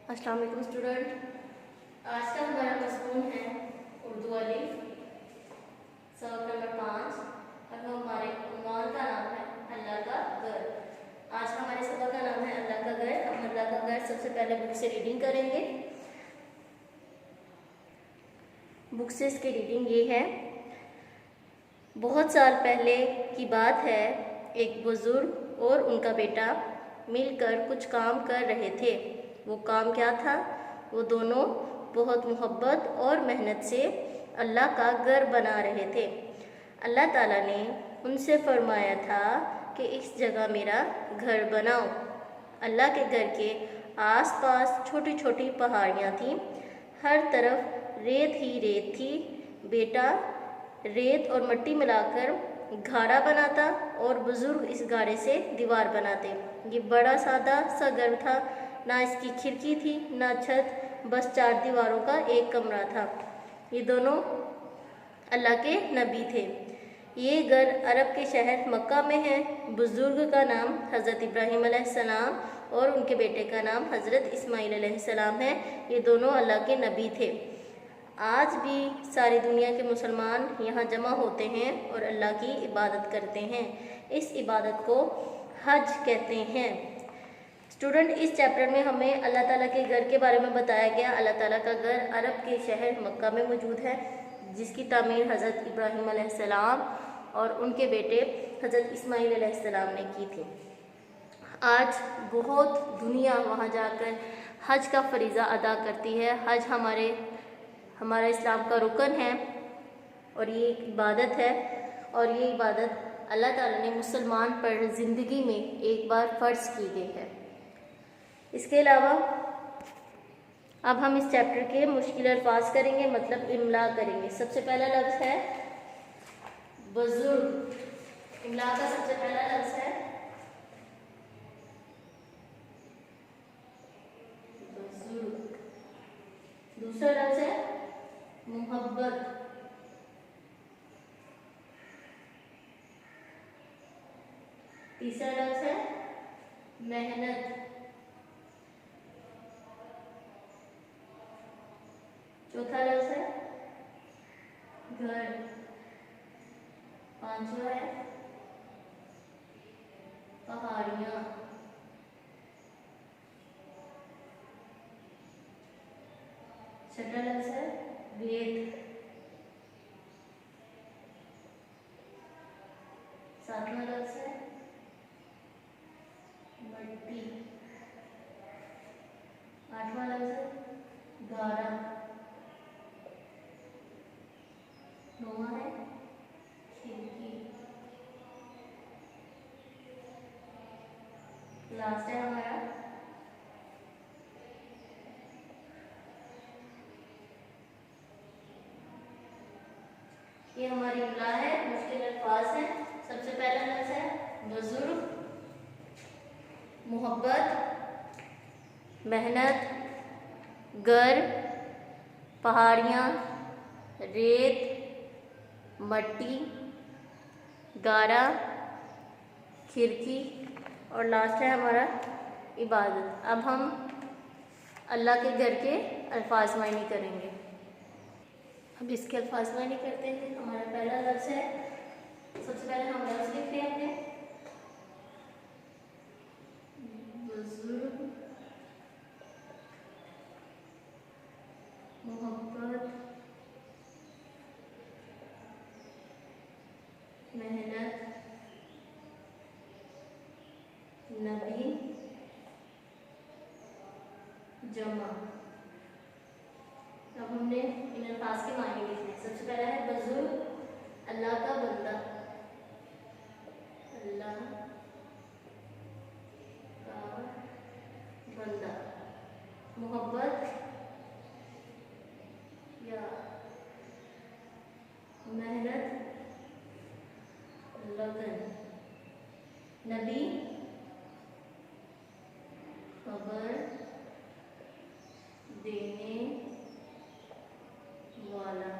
अस्सलाम वालेकुम स्टूडेंट। आज का हमारा मज़मून है उर्दू अलिफ सबक नंबर 5 और हमारे उन्वान का नाम है अल्लाह का घर। आज हमारे सबक का नाम है अल्लाह का घर। हम अल्लाह का घर सबसे पहले बुक से रीडिंग करेंगे। बुक से इसकी रीडिंग ये है। बहुत साल पहले की बात है, एक बुजुर्ग और उनका बेटा मिलकर कुछ काम कर रहे थे। वो काम क्या था? वो दोनों बहुत मोहब्बत और मेहनत से अल्लाह का घर बना रहे थे। अल्लाह ताला ने उनसे फरमाया था कि इस जगह मेरा घर बनाओ। अल्लाह के घर के आसपास छोटी छोटी पहाड़ियाँ थीं, हर तरफ रेत ही रेत थी। बेटा रेत और मिट्टी मिलाकर घाड़ा बनाता और बुजुर्ग इस घाड़े से दीवार बनाते। ये बड़ा सादा सा घर था, ना इसकी खिड़की थी ना छत, बस 4 दीवारों का एक कमरा था। ये दोनों अल्लाह के नबी थे। ये घर अरब के शहर मक्का में है। बुजुर्ग का नाम हज़रत इब्राहीम अलैहिस्सलाम और उनके बेटे का नाम हज़रत इस्माईल अलैहिस्सलाम है। ये दोनों अल्लाह के नबी थे। आज भी सारी दुनिया के मुसलमान यहाँ जमा होते हैं और अल्लाह की इबादत करते हैं। इस इबादत को हज कहते हैं। स्टूडेंट, इस चैप्टर में हमें अल्लाह ताला के घर के बारे में बताया गया। अल्लाह ताला का घर अरब के शहर मक्का में मौजूद है, जिसकी तामीर हज़रत इब्राहीम अलैहिस्सलाम और उनके बेटे हज़रत इस्माईल अलैहिस्सलाम ने की थी। आज बहुत दुनिया वहाँ जाकर हज का फरीज़ा अदा करती है। हज हमारा इस्लाम का रुकन है और ये एक इबादत है, और ये इबादत अल्लाह ताला ने मुसलमान पर ज़िंदगी में एक बार फ़र्ज़ की गई है। इसके अलावा अब हम इस चैप्टर के मुश्किल अल्फाज करेंगे, मतलब इमला करेंगे। सबसे पहला लफ्ज़ है बुजुर्ग। इमला का सबसे पहला लफ्ज़ है बुजुर्ग। दूसरा लफ्ज़ है मोहब्बत। तीसरा लफ्ज़ है मेहनत। चौथा लफ्ज़ है घर। पांचवा है पहाड़ियाँ। छठा लफ्ज़ है रेत। सातवां लफ्ज़ है मिट्टी। आठवां लफ्ज़ है गारा। नौवां है खिड़की। लास्ट है हमारा ये हमारी इमला है, मुश्किल अल्फाज है। सबसे पहला लफ्ज़ है बुजुर्ग, मोहब्बत, मेहनत, घर, पहाड़ियाँ, रेत, मट्टी, गारा, खिड़की, और लास्ट है हमारा इबादत। अब हम अल्लाह के घर के अल्फाज मायने करेंगे। अब इसके अल्फाज मायने करते हैं। हमारा पहला लफ्ज़ है, सबसे पहले हम लफ्ज़ लिखते हैं अपने बुजुर्ग, मोहब्बत, मेहनत, नबी, जमा। अब हमने इन अल्फाज के मायने लिखने हैं। सबसे पहला है बुजुर्ग, अल्लाह का बंदा। अल्लाह का बंदा। मोहब्बत या मेहनत, लगन। नबी, खबर देने वाला।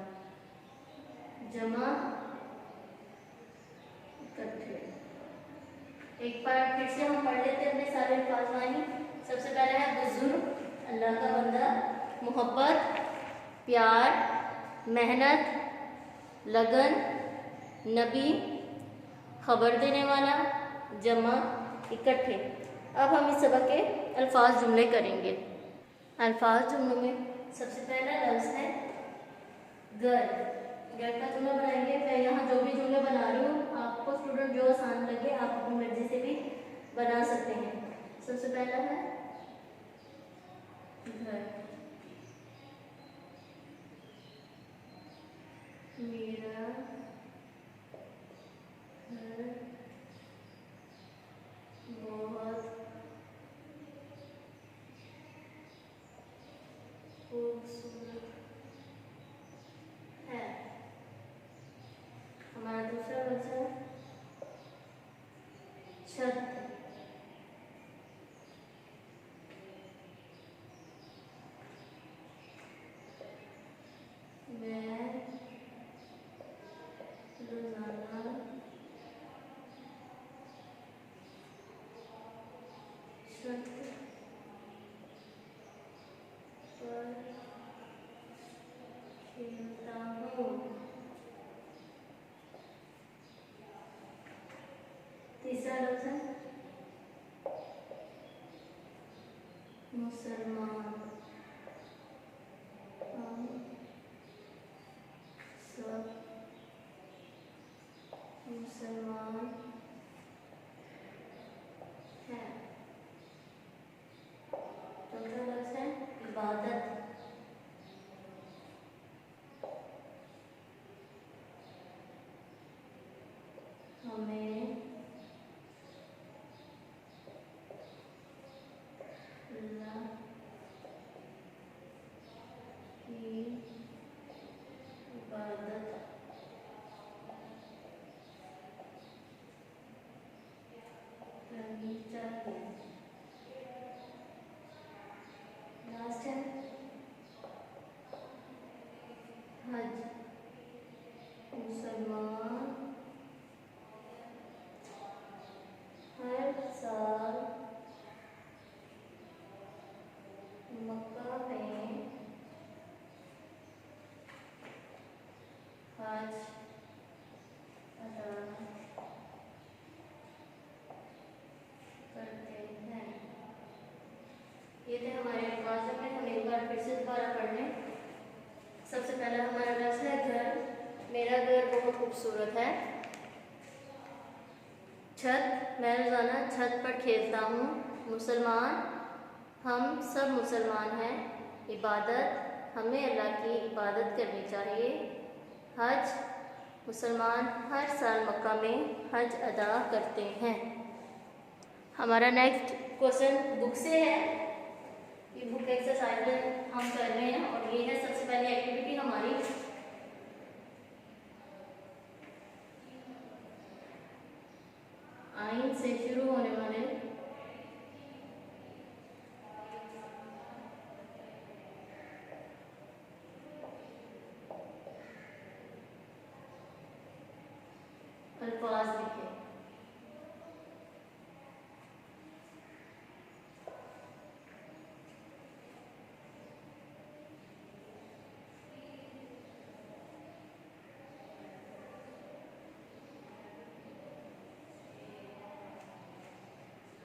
जमा, इकट्ठे। एक बार फिर से हम पढ़ लेते हैं अपने सारे अल्फाज मानी। सबसे पहला है बुजुर्ग, अल्लाह अल्लाह का बंदा, मोहब्बत, प्यार, मेहनत, लगन, नबी, खबर देने वाला, जमा, इकट्ठे। अब हम इस सबक के अल्फाज जुमले करेंगे। अल्फाज जुमलों में सबसे पहला लफ्ज़ है घर। घर का जुमला बनाएंगे। मैं यहाँ जो भी जुमले बना रही हूँ, आपको स्टूडेंट जो आसान लगे आप अपनी मर्जी से भी बना सकते हैं। सबसे पहला है घर। मेरा घर बहुत खूबसूरत है। हमारा दूसरा लफ्ज़ है छत। मैं रोजाना छत पर खेलता हूँ। तीसरा लफ्ज़ है मुसलमान। हम सब मुसलमान हैं। चौथा लफ्ज़ है इबादत। हमें अल्लाह की इबादत करनी चाहिए। लास्ट है हज। मुसलमान हर साल मक्का में हज अदा करते हैं। ये थे हमारे अल्फाज में। हम एक बार फिर से दोबारा पढ़ लें। सबसे पहला हमारा लफ्ज़ है घर। मेरा घर बहुत खूबसूरत है। छत, मैं रोज़ाना छत पर खेलता हूँ। मुसलमान, हम सब मुसलमान हैं। इबादत, हमें अल्लाह की इबादत करनी चाहिए। हज, मुसलमान हर साल मक्का में हज अदा करते हैं। हमारा नेक्स्ट क्वेश्चन बुक से है। ये बुक एक्सरसाइज हम कर रहे हैं और ये है सबसे पहली एक्टिविटी हमारी। आइन से शुरू होने वाले अल्फाज लिखे।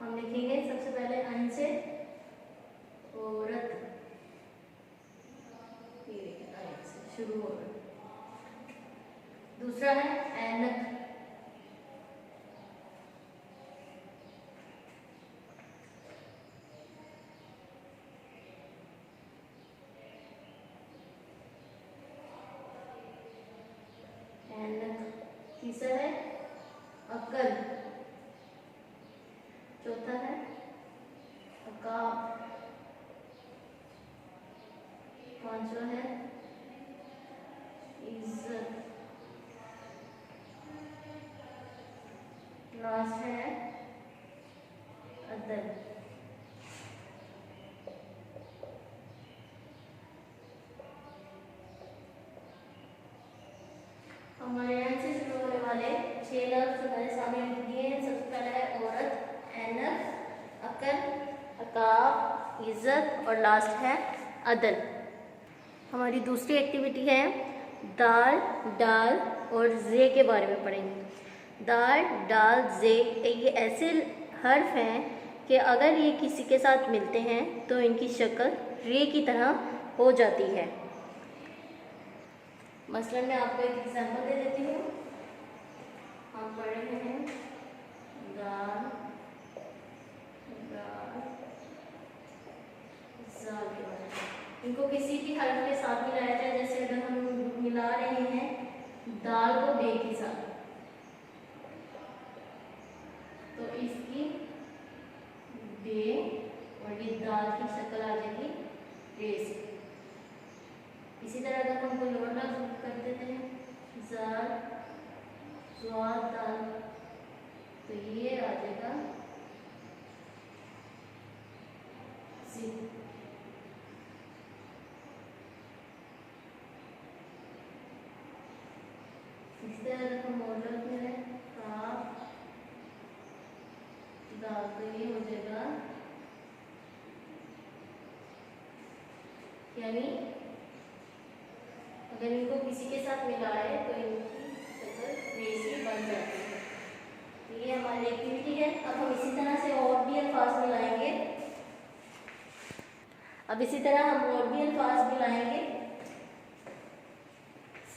हम लिखेंगे सबसे पहले अन से औरत। से शुरू हो रहा है। दूसरा है ऐनक। तीसरा है अक्ल। चौथा है अकाब। पांचवा है इज्जत। लास्ट है अदल। हमारे यहाँ से शुरू होने वाले 6 लफ्ज़ हमारे सामने लिख दिए हैं। सबसे पहला है औरत, ऐनक, अकल, अकाब, इज़्ज़त और लास्ट है अदल। हमारी दूसरी एक्टिविटी है दाल, डाल और जे के बारे में पढ़ेंगे। दाल, डाल, जे ये ऐसे हर्फ हैं कि अगर ये किसी के साथ मिलते हैं तो इनकी शक्ल रे की तरह हो जाती है। मसलन मैं आपको एक एग्जांपल दे देती हूँ। हम पढ़ रहे हैं दाल, दाल, जाल के बारे में। इनको किसी भी हर्फ के साथ मिलाया जाए, जैसे अगर हम मिला रहे हैं दाल को बे के साथ, तो इसकी बे और ये दाल की शक्ल आ जाएगी रे से। इसी तरह अगर हम कोई और लफ्ज़ कर देते हैं ज़ाल, ज़्वाल, दाल, तो ये आ जाएगा ज़िद। इसी तरह अगर हम और लफ्ज़ में हैं काफ, दाल, तो ये हो जाएगा यानी अगर इनको किसी के साथ मिलाए तो इनकी शक्ल रेसी बन जाती है। तो ये हमारी एक्टिविटी है। अब हम इसी तरह से और भी अल्फाज मिलाएंगे।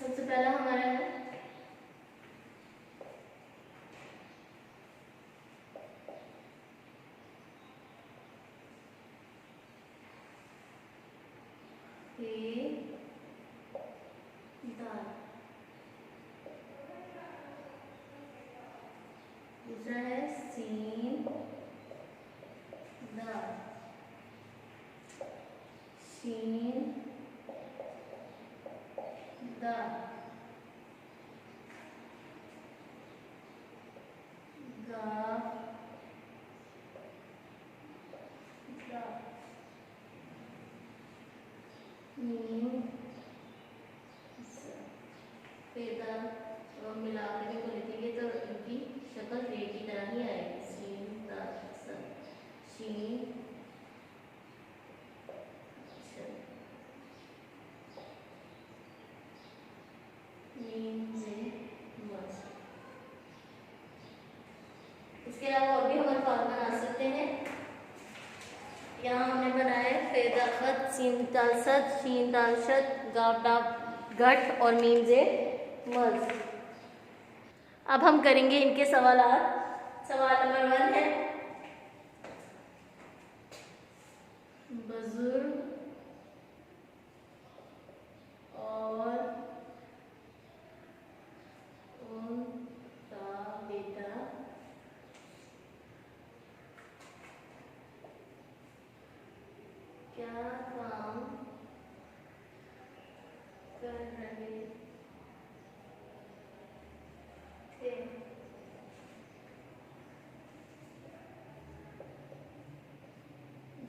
सबसे पहला हमारा है दाल, दूसरा है सीन, दाल, शीन, दाल, गाफ, दाल, मीम, पेदा और मिला करके को लिखेंगे तो इनकी शक्ल रे की तरह ही आएगी। सीन, दाल, शीन, इसके अलावा और भी हम अल्फाज बना सकते हैं। यहाँ हमने बनाए फेदा खत, सीन दाल सद, शीन दाल शद, गाफ डाफ गठ और मीम जे मज। अब हम करेंगे इनके सवालात। सवाल नंबर 1 है बुजुर्ग और उनका बेटा क्या काम कर रहे थे?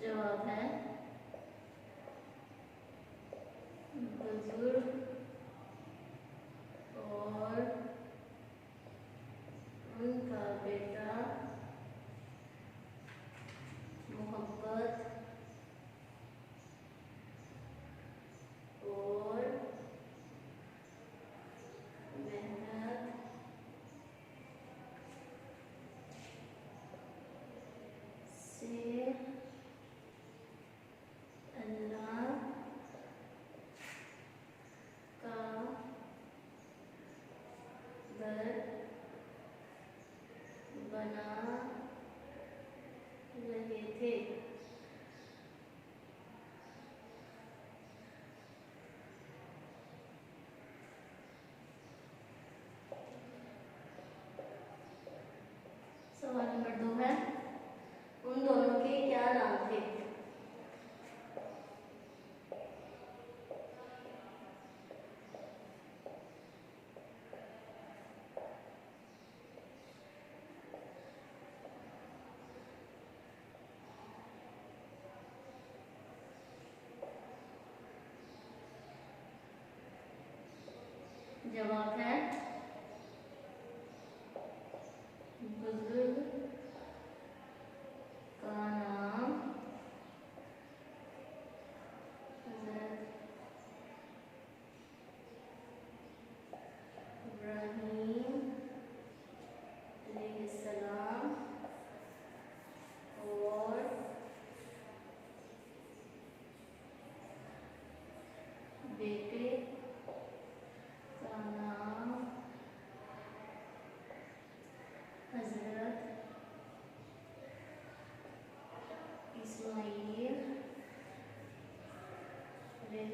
जवाब है बुजुर्ग और उनका बेटा मोहब्बत और मेहनत से अल्लाह का घर बना रहे थे। सवाल नंबर 2 है उन दोनों के क्या नाम थे? जवाब है बुजुर्ग का नाम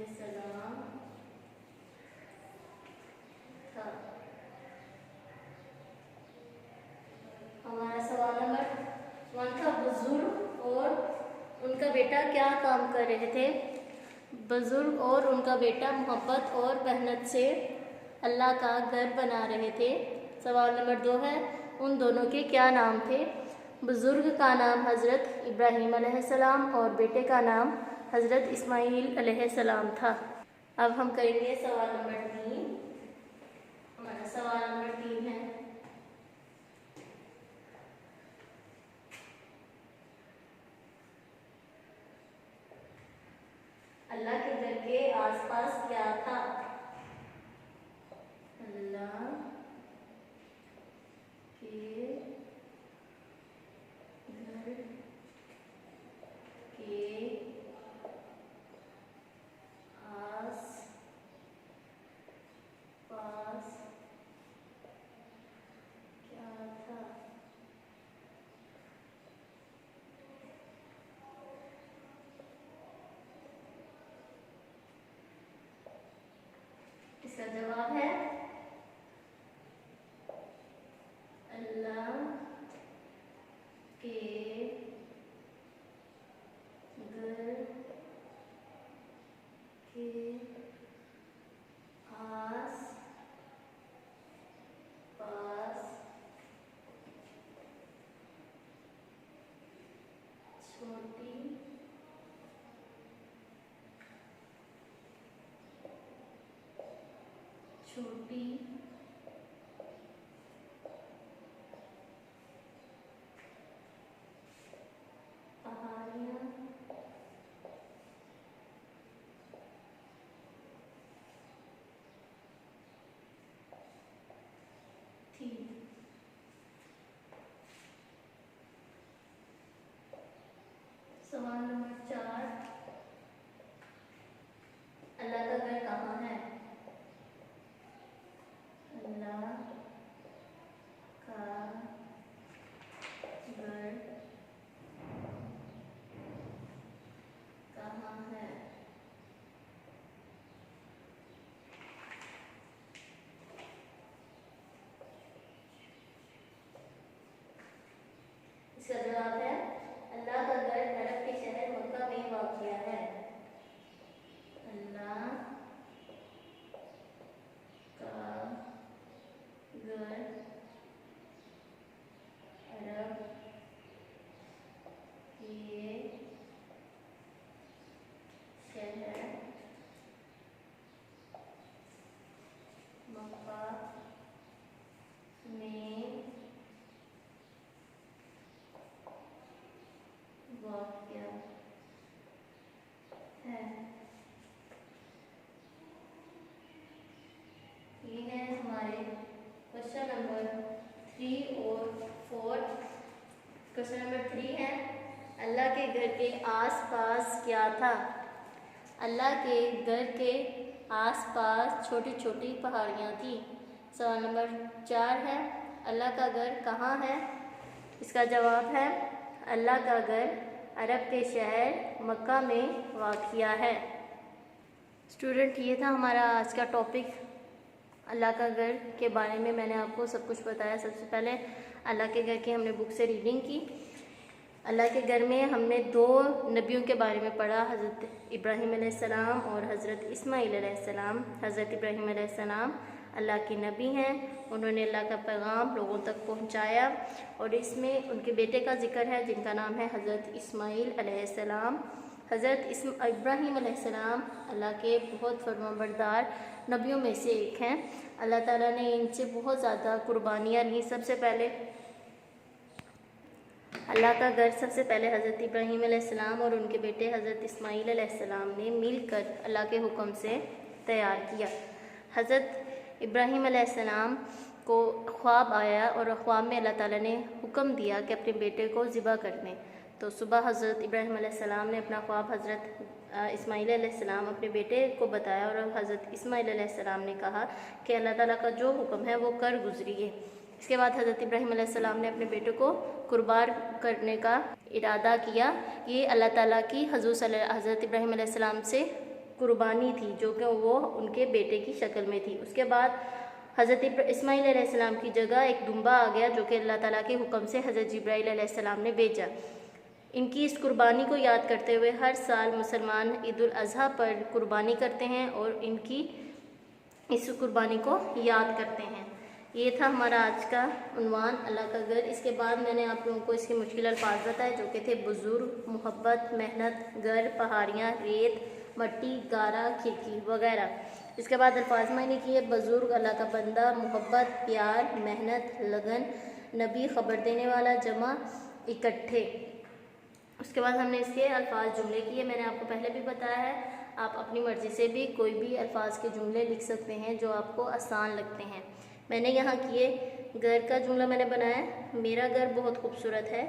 अलैहिस्सलाम था। हमारा सवाल नंबर 1 था, बुजुर्ग और उनका बेटा क्या काम कर रहे थे? बुजुर्ग और उनका बेटा मोहब्बत और मेहनत से अल्लाह का घर बना रहे थे। सवाल नंबर 2 है, उन दोनों के क्या नाम थे? बुजुर्ग का नाम हज़रत इब्राहीम अलैहिस्सलाम और बेटे का नाम हज़रत इस्माईल अलैहिस्सलाम था। अब हम करेंगे सवाल नंबर 3। हमारा सवाल नंबर 3 है, अल्लाह के घर के आसपास क्या था? अल्लाह के घर के आस पास क्या था? इसका जवाब है अल्लाह के घर के आस पास छोटी छोटी पहाड़ियाँ थी। सवाल नंबर 4, अल्लाह का घर कहाँ है? अल्लाह का घर कहाँ है? इसका जवाब है अल्लाह का घर अरब के शहर मक्का में वाक़िया है। अल्लाह का घर अरब के शहर मक्का में वाक़िया है। ये है हमारे क्वेश्चन नंबर 3 और 4। क्वेश्चन नंबर 3 है, अल्लाह के घर के आसपास क्या था? अल्लाह के घर के आसपास छोटी छोटी पहाड़ियाँ थी। सवाल नंबर 4 है, अल्लाह का घर कहाँ है? इसका जवाब है अल्लाह का घर अरब के शहर मक्का में वाक़िया है। स्टूडेंट, ये था हमारा आज का टॉपिक, अल्लाह का घर के बारे में मैंने आपको सब कुछ बताया। सबसे पहले अल्लाह के घर की हमने बुक से रीडिंग की। अल्लाह के घर में हमने 2 नबियों के बारे में पढ़ा, हज़रत इब्राहीम अलैहिस्सलाम और हज़रत इस्माईल अलैहिस्सलाम। हज़रत इब्राहीम अलैहिस्सलाम अल्लाह के नबी हैं, उन्होंने अल्लाह का पैगाम लोगों तक पहुंचाया। और इसमें उनके बेटे का जिक्र है जिनका नाम है हज़रत इस्माईल अलैहिस्सलाम। हज़रत इब्राहीम अलैहिस्सलाम अल्लाह के बहुत फरमाबरदार नबियों में से एक हैं। अल्लाह ताला ने इनसे बहुत ज़्यादा कुर्बानियाँ ली। सबसे पहले अल्लाह का घर सबसे पहले हज़रत इब्राहीम अलैहिस्सलाम और उनके बेटे हज़रत इस्माईल अलैहिस्सलाम ने मिलकर अल्लाह के हुक्म से तैयार किया। हज़रत इब्राहीम अलैहिस्सलाम को ख्वाब आया और ख्वाब में अल्लाह ताला ने हुक्म दिया कि अपने बेटे को ज़िबा कर दें। तो सुबह हज़रत इब्राहीम अलैहिस्सलाम ने अपना ख्वाब हज़रत इस्माईल अलैहिस्सलाम अपने बेटे को बताया और हज़रत इस्माईल अलैहिस्सलाम ने कहा कि अल्लाह ताला का जो हुक्म है वो कर गुजरिए। इसके बाद हज़रत इब्राहीम अलैहिस्सलाम ने अपने बेटे को कुर्बान करने का इरादा किया। ये अल्लाह ताला की हज़रत इब्राहीम अलैहिस्सलाम से कुर्बानी थी जो कि वो उनके बेटे की शक्ल में थी। उसके बाद हज़रत इस्माईल अलैहिस्सलाम की जगह एक दुम्बा आ गया जो कि अल्लाह ताला के हुक्म से हज़रत जिब्राईल अलैहिस्सलाम ने भेजा। इनकी इस कुर्बानी को याद करते हुए हर साल मुसलमान ईद उल अज़हा पर कुर्बानी करते हैं और इनकी इस कुर्बानी को याद करते हैं। ये था हमारा आज का उन्वान, अल्लाह का घर। इसके बाद मैंने आप लोगों को इसके मुश्किल अल्फाज बताए जो कि थे बुज़ुर्ग, मोहब्बत, मेहनत, घर, पहाड़ियाँ, रेत, मट्टी, गारा, खिड़की वगैरह। इसके बाद अल्फाज मैंने किए बुज़ुर्ग अल्लाह का बंदा, मोहब्बत प्यार, मेहनत लगन, नबी ख़बर देने वाला, जमा इकट्ठे। उसके बाद हमने इसके अल्फाज जुमले किए। मैंने आपको पहले भी बताया है आप अपनी मर्ज़ी से भी कोई भी अल्फाज के जुमले लिख सकते हैं जो आपको आसान लगते हैं। मैंने यहाँ किए, घर का जुमला मैंने बनाया, मेरा घर बहुत खूबसूरत है।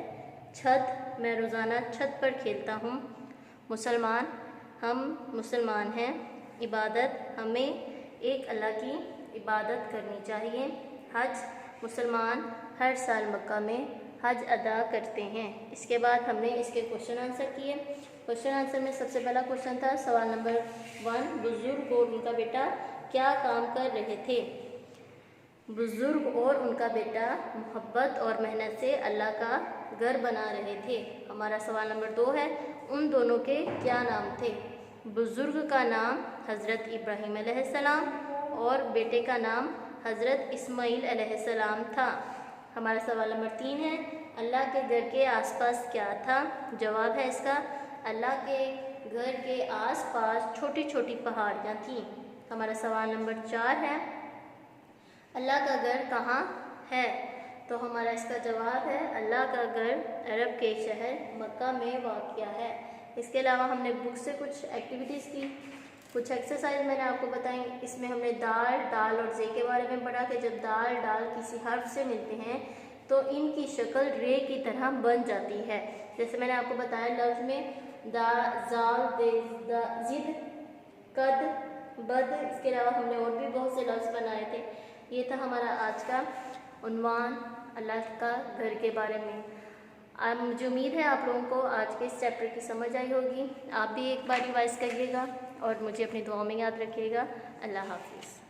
छत, मैं रोज़ाना छत पर खेलता हूँ। मुसलमान, हम मुसलमान हैं। इबादत, हमें एक अल्लाह की इबादत करनी चाहिए। हज, मुसलमान हर साल मक्का में हज अदा करते हैं। इसके बाद हमने इसके क्वेश्चन आंसर किए। क्वेश्चन आंसर में सबसे पहला क्वेश्चन था सवाल नंबर 1, बुज़ुर्ग और उनका बेटा क्या काम कर रहे थे। बुज़ुर्ग और उनका बेटा मोहब्बत और मेहनत से अल्लाह का घर बना रहे थे। हमारा सवाल नंबर 2 है, उन दोनों के क्या नाम थे। बुज़ुर्ग का नाम हज़रत इब्राहीम अलैहिस्सलाम और बेटे का नाम हज़रत इस्माईल अलैहिस्सलाम था। हमारा सवाल नंबर 3 है, अल्लाह के घर के आसपास क्या था। जवाब है इसका, अल्लाह के घर के आसपास छोटी छोटी पहाड़ियाँ थीं। हमारा सवाल नंबर 4 है, अल्लाह का घर कहाँ है। तो हमारा इसका जवाब है, अल्लाह का घर अरब के शहर मक्का में वाक़या है। इसके अलावा हमने बुक से कुछ एक्टिविटीज़ की, कुछ एक्सरसाइज मैंने आपको बताई। इसमें हमने दाल, डाल और जे के बारे में पढ़ा कि जब दाल, डाल किसी हर्फ से मिलते हैं तो इनकी शक्ल रे की तरह बन जाती है। जैसे मैंने आपको बताया लफ्ज़ में दा, जाल, दे, जिद, कद, बद। इसके अलावा हमने और भी बहुत से लफ्ज़ बनाए थे। ये था हमारा आज का उन्वान अल्लाह का घर के बारे में। मुझे उम्मीद है आप लोगों को आज के इस चैप्टर की समझ आई होगी। आप भी एक बार रिवाइज़ करिएगा और मुझे अपनी दुआ में याद रखिएगा। अल्लाह हाफिज़।